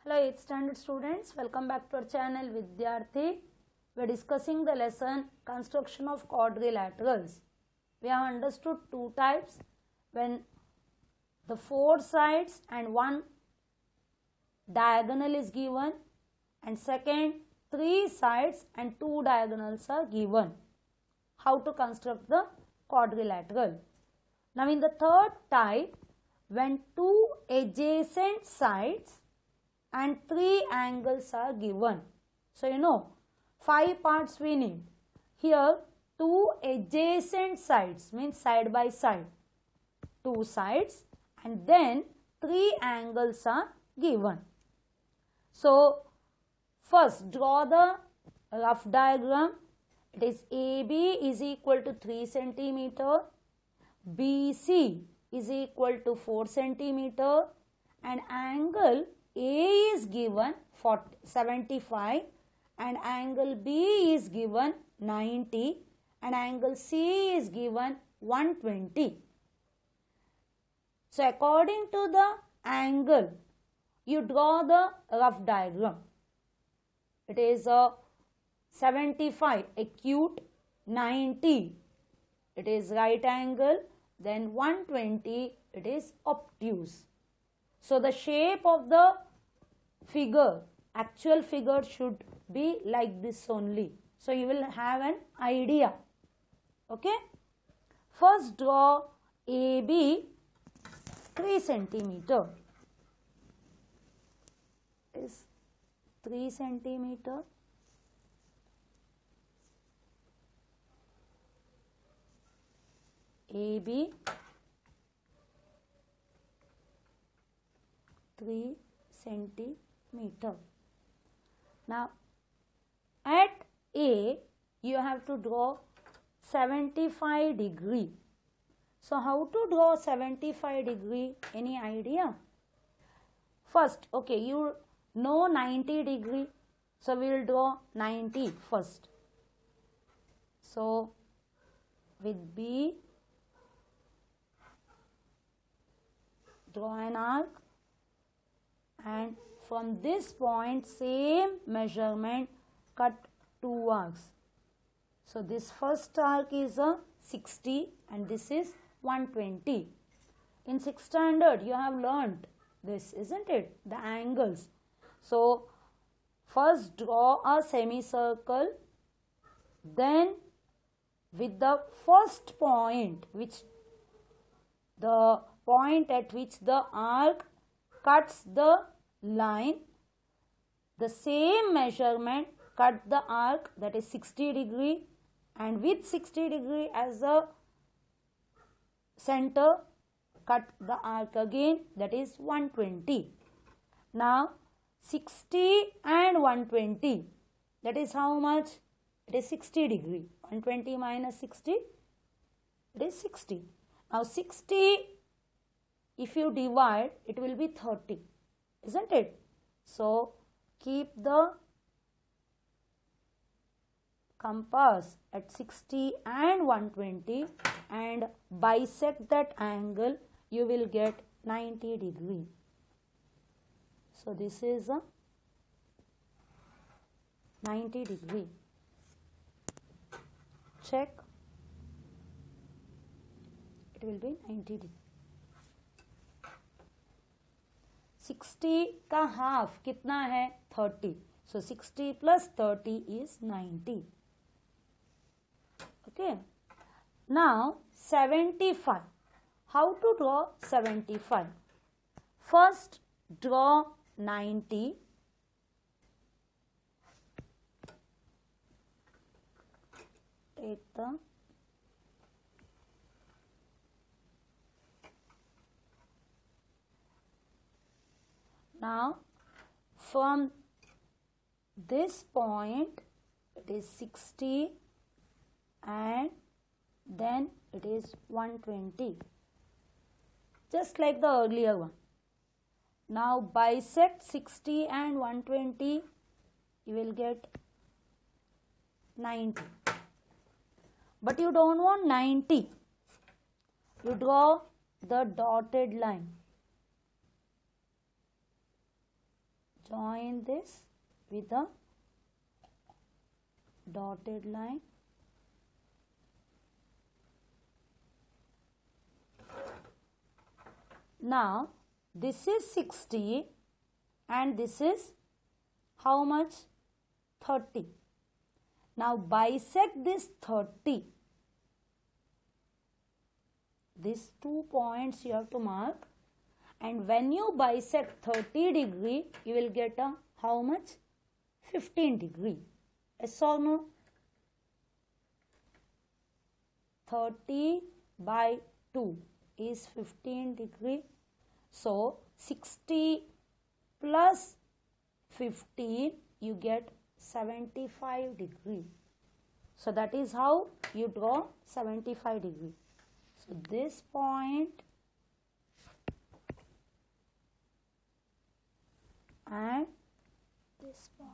Hello 8th standard students, welcome back to our channel Vidyarthi. We are discussing the lesson construction of quadrilaterals. We have understood two types, when the four sides and one diagonal is given, and second three sides and two diagonals are given. How to construct the quadrilateral. Now in the third type, when two adjacent sides and three angles are given. So you know 5 parts we need. Here two adjacent sides means side by side, two sides, and then three angles are given. So first draw the rough diagram. It is AB is equal to 3 centimeter, BC is equal to 4 centimeter, and angle A is given 75 and angle B is given 90 and angle C is given 120. So according to the angle, you draw the rough diagram. It is a 75 acute, 90 it is right angle, then 120 it is obtuse. So the shape of the figure, actual figure should be like this only. So you will have an idea. Okay. First draw AB 3 centimeter. Is 3 centimeter. AB 3 centimeter. Now at A you have to draw 75 degree. So how to draw 75 degree? Any idea? First, okay, you know 90 degree. So we will draw 90 first. So with B, draw an arc, and from this point same measurement cut two arcs. So this first arc is a 60 and this is 120. In 6th standard you have learnt this, isn't it? The angles. So first draw a semicircle, then with the first point, which the point at which the arc cuts the line, the same measurement cut the arc, that is 60 degree, and with 60 degree as the center cut the arc again, that is 120. Now 60 and 120, that is how much? It is 60 degree. 120 minus 60, it is 60. Now 60, if you divide, it will be 30, isn't it? So keep the compass at 60 and 120 and bisect that angle, you will get 90 degree. So this is a 90 degree. Check. It will be 90 degree. 60 का half कितना है? 30. So 60 plus 30 is 90. Okay. Now 75. How to draw 75? First draw 90. Take the now from this point it is 60 and then it is 120, just like the earlier one. Now bisect 60 and 120, you will get 90. But you don't want 90. You draw the dotted line. join this with a dotted line. Now this is 60 and this is how much? 30. Now bisect this 30. These 2 points you have to mark, and when you bisect 30 degree, you will get a how much? 15 degree. Yes or no? 30 by 2 is 15 degree. So 60 plus 15, you get 75 degree. So that is how you draw 75 degree. So this point and this point.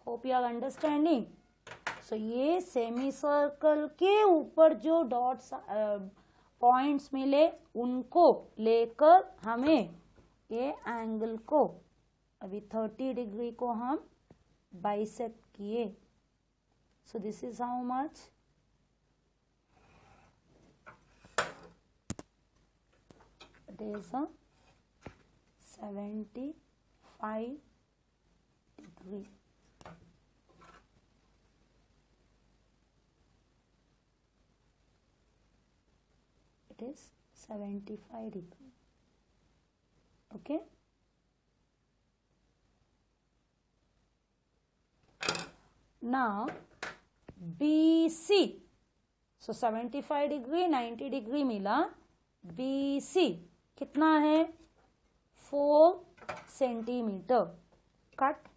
Hope you are understanding. So ये semi circle के ऊपर जो dots points मिले उनको लेकर हमें ये angle को अभी 30 डिग्री को हम बाइसेक्ट किए. So this is how much? It is 75 degree. It is 75 degree. Okay. Now BC. So 75 degree 90 degree मिला. BC कितना है? 4 सेंटीमीटर. कट.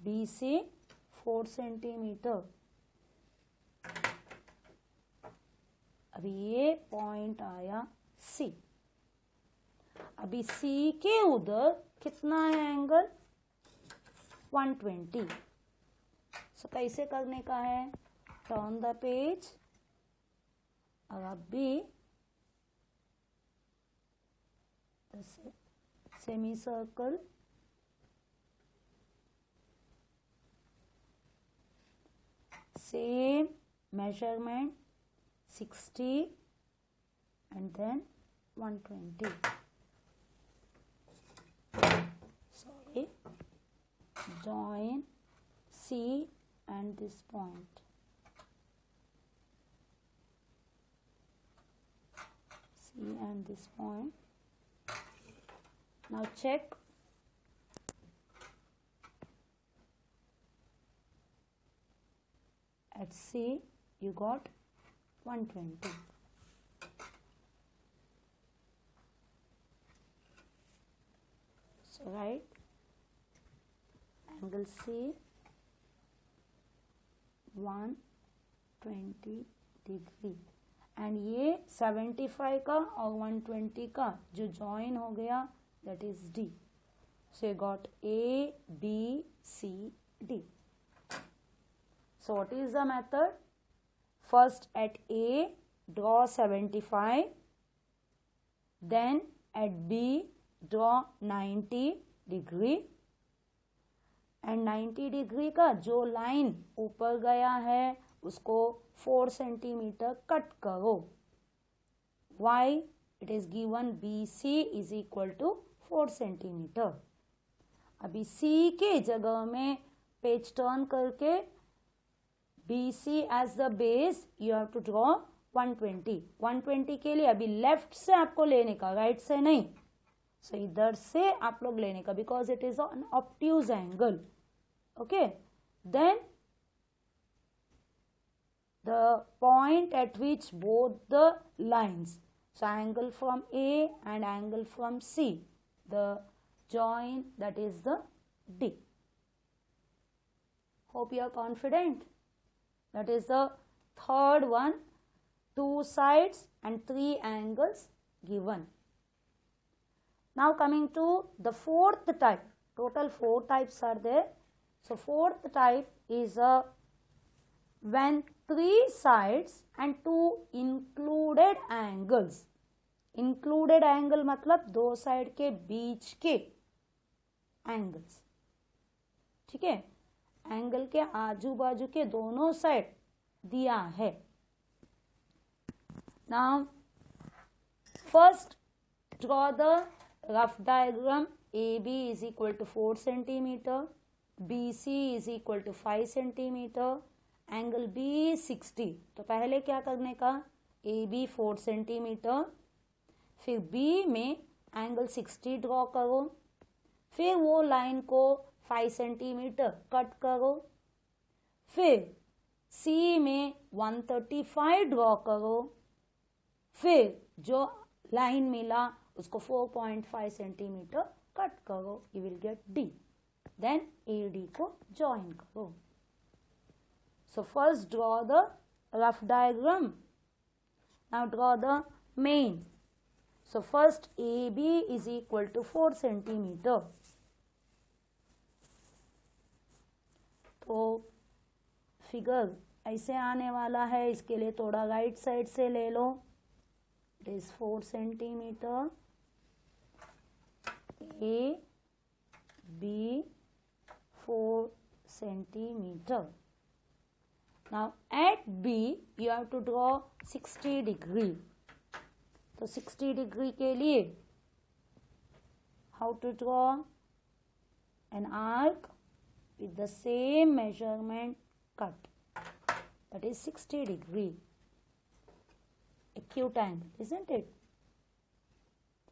BC 4 centimetre. अभी ये पॉइंट आया C. अभी C के उधर कितना है एंगल? 120. सो कैसे करने का है? Turn the page. और अभी semi circle same measurement 60 and then 120. Sorry, join C and this point. C and this point. Now check. At C you got 120. So write angle C 120 degree. And ये 75 का और 120 का जो join हो गया that is D. So you got A, B, C, D. So what is the method? First at A draw 75, then at B draw 90 degree, and 90 degree का जो line ऊपर गया है उसको 4 सेंटीमीटर कट करो. Why? It is given BC is equal to 4 centimetre. अभी C के जगह में पेज टर्न करके BC as the base you have to draw 120. 120 के लिए अभी लेफ्ट से आपको लेने का, राइट से नहीं. सो इधर से आप लोग लेने का because it is an obtuse angle. Okay. Then the point at which both the lines, so angle from A and angle from C, the join that is the D. Hope you are confident. That is the third one, 2 sides and 3 angles given. Now coming to the fourth type. Total 4 types are there. So fourth type is a when three sides and two included angles, included angle मतलब दो side के बीच के angles, ठीक है, angle के आजू बाजू के दोनों साइड दिया है. Now first draw the rough diagram. AB is equal to 4 centimeter, BC is equal to 5 centimeter, angle B 60. तो पहले क्या करने का, AB 4 सेंटीमीटर, फिर B में एंगल 60 ड्रॉ करो, फिर वो लाइन को 5 सेंटीमीटर कट करो, फिर C में 135 ड्रॉ करो, फिर जो लाइन मिला उसको 4.5 सेंटीमीटर कट करो, you will get D. Then AD को ज्वाइन करो. So first draw the rough diagram. Now draw the main. So first AB is equal to 4 centimeter. तो फिगर ऐसे आने वाला है, इसके लिए थोड़ा राइट साइड से ले लो. It is 4 centimetre, A B 4 centimeter. Now at B you have to draw 60 degree. तो 60 डिग्री के लिए how to draw an arc with the same measurement cut, that is 60 degree acute angle, isn't it?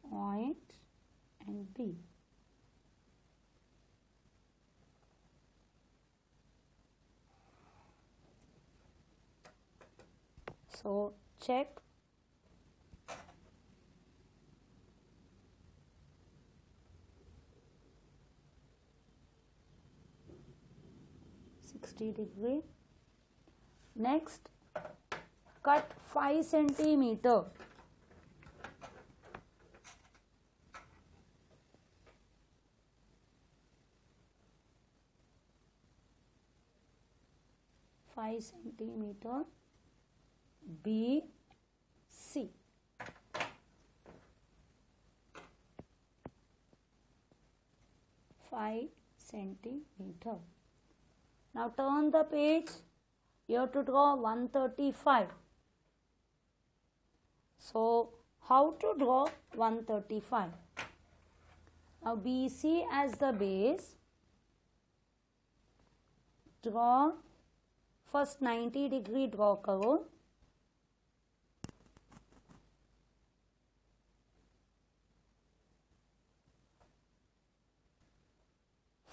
Point and B. So check. degree. Next, cut 5 centimeter. BC. Five centimeter. Now turn the page. You have to draw 135. So how to draw 135? Now BC as the base. Draw first 90 degree draw करो.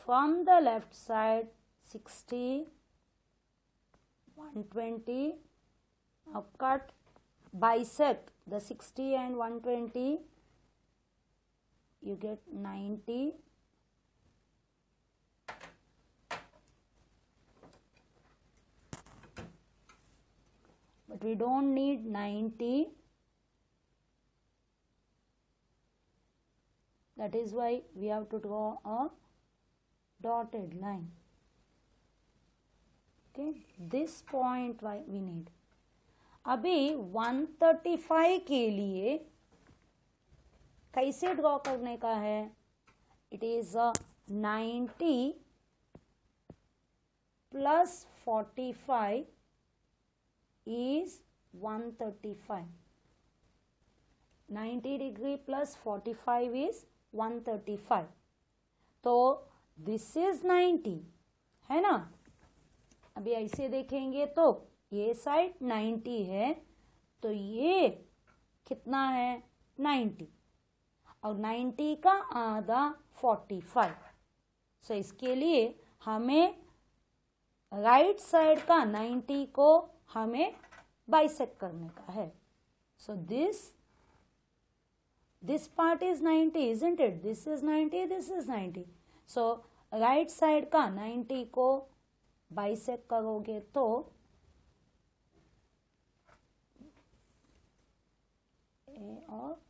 From the left side 60, 120. Now cut, bisect the 60 and 120. You get 90. But we don't need 90. That is why we have to draw a dotted line. Okay, this point we need. अभी 135 के लिए कैसे draw करने का है? It is 90 plus 45 is 135. 90 degree plus 45 is 135. तो this is 90 है ना. अभी ऐसे देखेंगे तो ये साइड 90 है, तो ये कितना है 90, और 90 का आधा 45. सो इसके लिए हमें राइट साइड का 90 को हमें बाइसेक्ट करने का है. सो this part is 90, isn't it? This is 90, this is 90. So right side का 90 को बाइसेक्ट करोगे तो ए और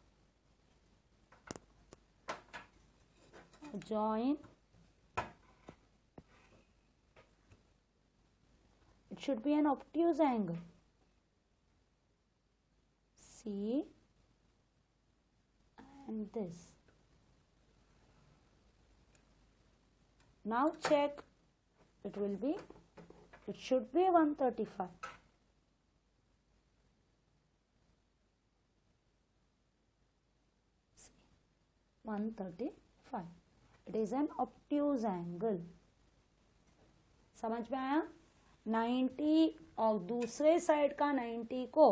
join It should be an obtuse angle. C and this. Now check. It should be 135. See, 135. It is an obtuse angle. समझ में आया? 90 और दूसरे साइड का 90 को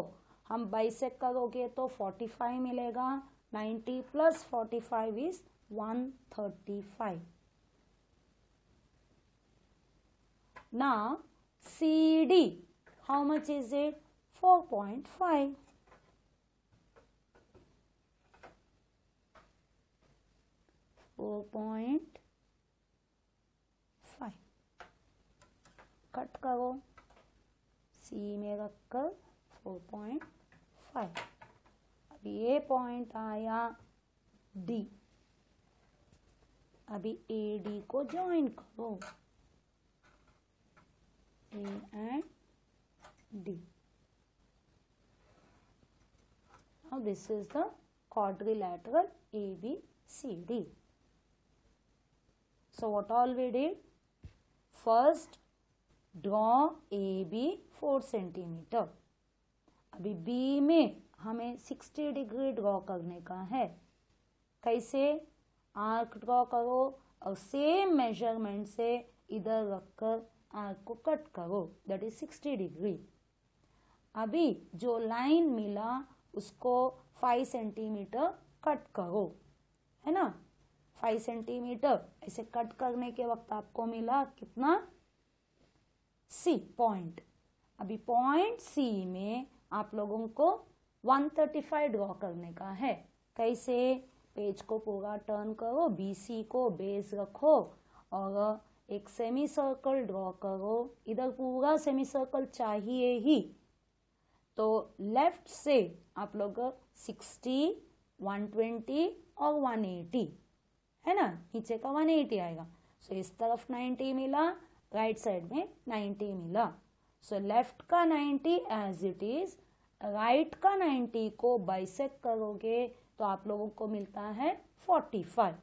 हम बाइसेक्ट करोगे तो 45 मिलेगा. 90 plus 45 is 135. Now CD, how much is it? 4.5. Cut करो, C में रखकर 4.5. अब ये पॉइंट आया D. अभी AD को ज्वाइन करो, A and D. Now this is the quadrilateral ABCD. So what all we did? First draw AB 4 centimeter. अभी B में हमें 60 डिग्री ड्रॉ करने का है. कैसे? आर्क ड्रॉ करो और सेम मेजरमेंट से इधर रखकर आर्क को कट करो. That is 60 degree. अभी जो लाइन मिला उसको 5 सेंटीमीटर कट करो, है ना? 5 सेंटीमीटर ऐसे कट करने के वक्त आपको मिला कितना? C point. अभी पॉइंट C में आप लोगों को 135 ड्रॉ करने का है. कैसे? पेज को पूरा टर्न करो, BC को बेस रखो और एक सेमी सर्कल ड्रॉ करो. इधर पूरा सेमी सर्कल चाहिए ही, तो लेफ्ट से आप लोग 60, 120 और 180, है ना? नीचे का 180 आएगा. सो इस तरफ 90 मिला, राइट साइड में 90 मिला. सो लेफ्ट का 90 एज इट इज, राइट का 90 को बाइसेक्ट करोगे तो आप लोगों को मिलता है 45.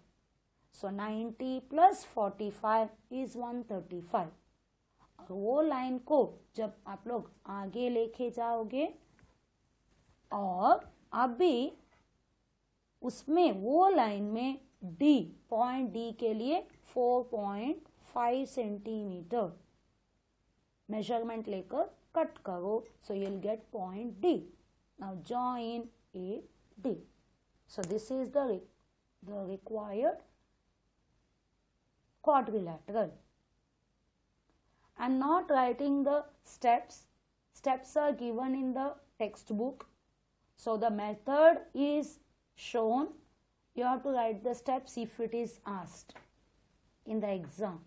सो 90 प्लस 45 इज 135. और वो लाइन को जब आप लोग आगे लेके जाओगे और अभी उसमें वो लाइन में D, पॉइंट D के लिए 4.5 सेंटीमीटर मेजरमेंट लेकर कट करो. So you will gate point D. Now join A D. So this is the required quadrilateral. I'm not writing the steps. Steps are given in the textbook. So the method is shown. You have to write the steps if it is asked in the exam.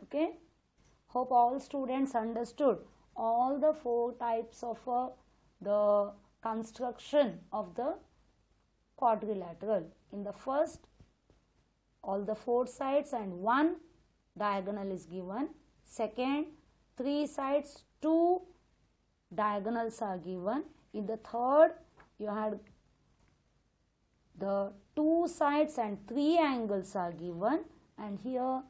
Okay? Hope all students understood all the 4 types of the construction of the quadrilateral. In the first, all the 4 sides and 1 diagonal is given. Second, 3 sides, 2 diagonals are given. In the third, you had the 2 sides and 3 angles are given, and here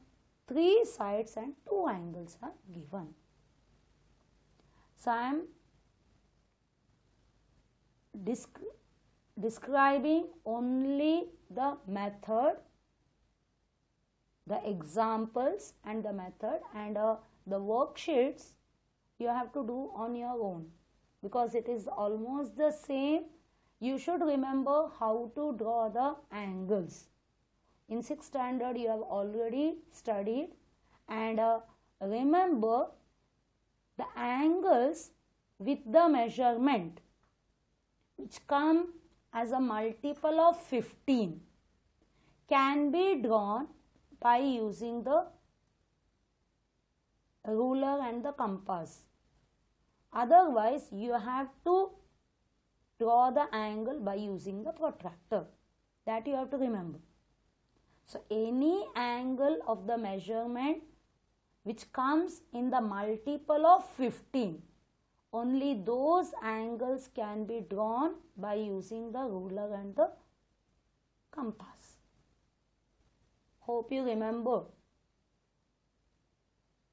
3 sides and 2 angles are given. So I am describing only the method, the examples and the method, and the worksheets you have to do on your own because it is almost the same. You should remember how to draw the angles. In 6th standard you have already studied, and remember the angles with the measurement which come as a multiple of 15 can be drawn by using the ruler and the compass. Otherwise, you have to draw the angle by using the protractor. That you have to remember. So, any angle of the measurement which comes in the multiple of 15, only those angles can be drawn by using the ruler and the compass. Hope you remember.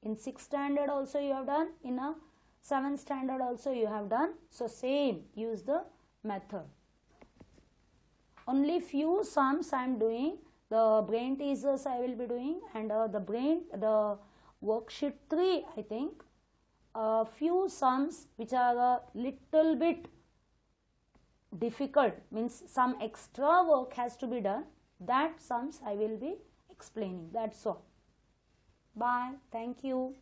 In 6th standard also you have done, in a 7th standard also you have done. So same, use the method. Only few sums I am doing. The brain teasers I will be doing, and the worksheet 3 I think. A few sums which are a little bit difficult, means some extra work has to be done. That sums I will be explaining. That's all. Bye. Thank you.